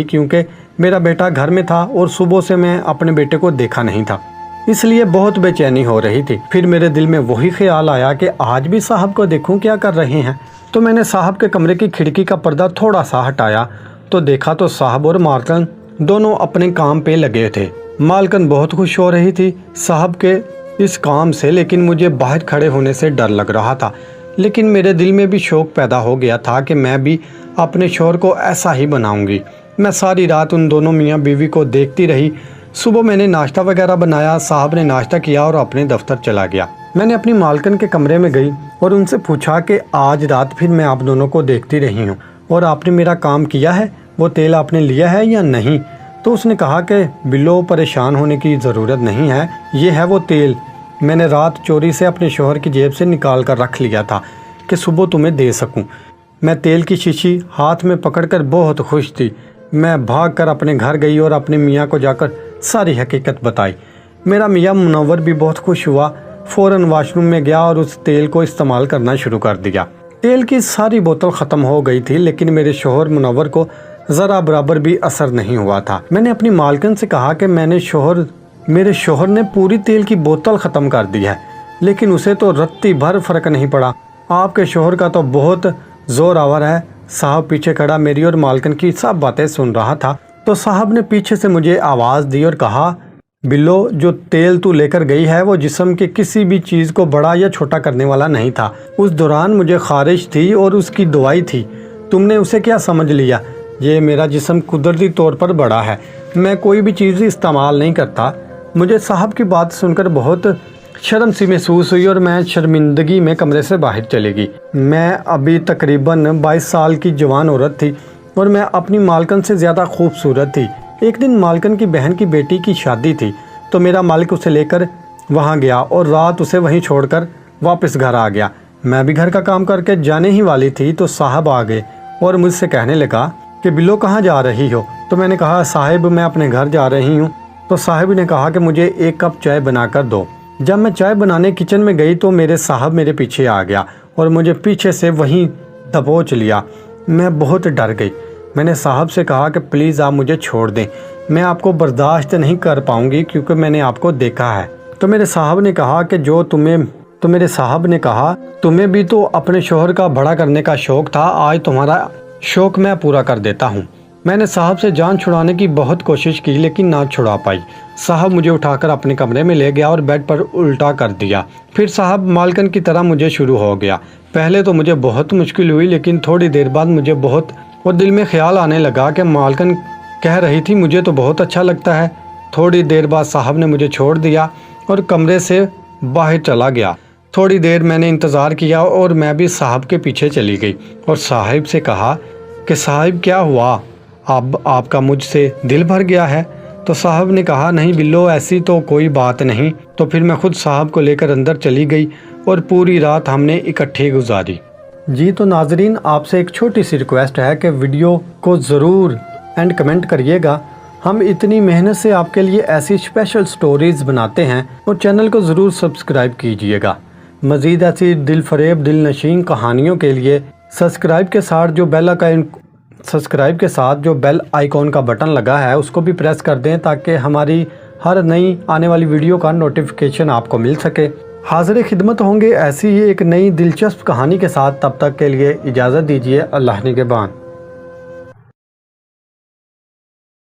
क्योंकि मेरा बेटा घर में था और सुबह से मैं अपने बेटे को देखा नहीं था, इसलिए बहुत बेचैनी हो रही थी। फिर मेरे दिल में वही ख्याल आया कि आज भी साहब को देखूं क्या कर रहे हैं। तो मैंने साहब के कमरे की खिड़की का पर्दा थोड़ा सा हटाया तो देखा तो साहब और मालकन दोनों अपने काम पे लगे थे। मालकन बहुत खुश हो रही थी साहब के इस काम से, लेकिन मुझे बाहर खड़े होने से डर लग रहा था। लेकिन मेरे दिल में भी शौक पैदा हो गया था कि मैं भी अपने शौहर को ऐसा ही बनाऊंगी। मैं सारी रात उन दोनों मियाँ बीवी को देखती रही। सुबह मैंने नाश्ता वगैरह बनाया, साहब ने नाश्ता किया और अपने दफ्तर चला गया। मैंने अपनी मालकन के कमरे में गई और उनसे पूछा कि आज रात फिर मैं आप दोनों को देखती रही हूँ और आपने मेरा काम किया है, वो तेल आपने लिया है या नहीं। तो उसने कहा कि बिल्लो परेशान होने की ज़रूरत नहीं है, ये है वो तेल, मैंने रात चोरी से अपने शौहर की जेब से निकाल कर रख लिया था कि सुबह तुम्हें दे सकूं। मैं तेल की शीशी हाथ में पकड़कर बहुत खुश थी। मैं भागकर अपने घर गई और अपने मियाँ को जाकर सारी हकीकत बताई। मेरा मियाँ मुनव्वर भी बहुत खुश हुआ, फ़ौरन वाशरूम में गया और उस तेल को इस्तेमाल करना शुरू कर दिया। तेल की सारी बोतल ख़त्म हो गई थी, लेकिन मेरे शौहर मुनव्वर को ज़रा बराबर भी असर नहीं हुआ था। मैंने अपनी मालकन से कहा कि मेरे शौहर ने पूरी तेल की बोतल ख़त्म कर दी है, लेकिन उसे तो रत्ती भर फ़र्क नहीं पड़ा। आपके शौहर का तो बहुत ज़ोर आवर है। साहब पीछे खड़ा मेरी और मालकन की सब बातें सुन रहा था। तो साहब ने पीछे से मुझे आवाज़ दी और कहा, बिल्लो जो तेल तू लेकर गई है वो जिस्म के किसी भी चीज़ को बड़ा या छोटा करने वाला नहीं था। उस दौरान मुझे खारिश थी और उसकी दवाई थी, तुमने उसे क्या समझ लिया। ये मेरा जिस्म कुदरती तौर पर बड़ा है, मैं कोई भी चीज़ इस्तेमाल नहीं करता। मुझे साहब की बात सुनकर बहुत शर्म सी महसूस हुई और मैं शर्मिंदगी में कमरे से बाहर चली गई। मैं अभी तकरीबन 22 साल की जवान औरत थी और मैं अपनी मालकन से ज़्यादा खूबसूरत थी। एक दिन मालकन की बहन की बेटी की शादी थी, तो मेरा मालिक उसे लेकर वहाँ गया और रात उसे वहीं छोड़कर वापस घर आ गया। मैं भी घर का काम करके जाने ही वाली थी तो साहब आ गए और मुझसे कहने लगा कि बिल्लो कहाँ जा रही हो। तो मैंने कहा, साहिब मैं अपने घर जा रही हूँ। तो साहिब ने कहा कि मुझे 1 कप चाय बनाकर दो। जब मैं चाय बनाने किचन में गई तो मेरे साहब मेरे पीछे आ गया और मुझे पीछे से वहीं दबोच लिया। मैं बहुत डर गई। मैंने साहब से कहा कि प्लीज़ आप मुझे छोड़ दें, मैं आपको बर्दाश्त नहीं कर पाऊंगी क्योंकि मैंने आपको देखा है। तो मेरे साहब ने कहा कि तुम्हें भी तो अपने शौहर का बड़ा करने का शौक़ था, आज तुम्हारा शौक़ मैं पूरा कर देता हूँ। मैंने साहब से जान छुड़ाने की बहुत कोशिश की लेकिन ना छुड़ा पाई। साहब मुझे उठाकर अपने कमरे में ले गया और बेड पर उल्टा कर दिया। फिर साहब मालकन की तरह मुझे शुरू हो गया। पहले तो मुझे बहुत मुश्किल हुई, लेकिन थोड़ी देर बाद मुझे बहुत और दिल में ख्याल आने लगा कि मालकन कह रही थी मुझे तो बहुत अच्छा लगता है। थोड़ी देर बाद साहब ने मुझे छोड़ दिया और कमरे से बाहर चला गया। थोड़ी देर मैंने इंतज़ार किया और मैं भी साहब के पीछे चली गई और साहिब से कहा कि साहिब क्या हुआ, अब आपका मुझसे दिल भर गया है। तो साहब ने कहा, नहीं बिल्लो ऐसी तो कोई बात नहीं। तो फिर मैं खुद साहब को लेकर अंदर चली गई और पूरी रात हमने इकट्ठे गुजारी। जी तो नाजरीन, आपसे एक छोटी सी रिक्वेस्ट है कि वीडियो को ज़रूर एंड कमेंट करिएगा। हम इतनी मेहनत से आपके लिए ऐसी स्पेशल स्टोरीज़ बनाते हैं और चैनल को ज़रूर सब्सक्राइब कीजिएगा। मज़ीद ऐसी दिल फरेब दिल नशीन कहानियों के लिए सब्सक्राइब के साथ जो बेल आइकॉन का बटन लगा है उसको भी प्रेस कर दें ताकि हमारी हर नई आने वाली वीडियो का नोटिफिकेशन आपको मिल सके। हाज़िर खिदमत होंगे ऐसी ही एक नई दिलचस्प कहानी के साथ, तब तक के लिए इजाज़त दीजिए। अल्लाह निगहबान।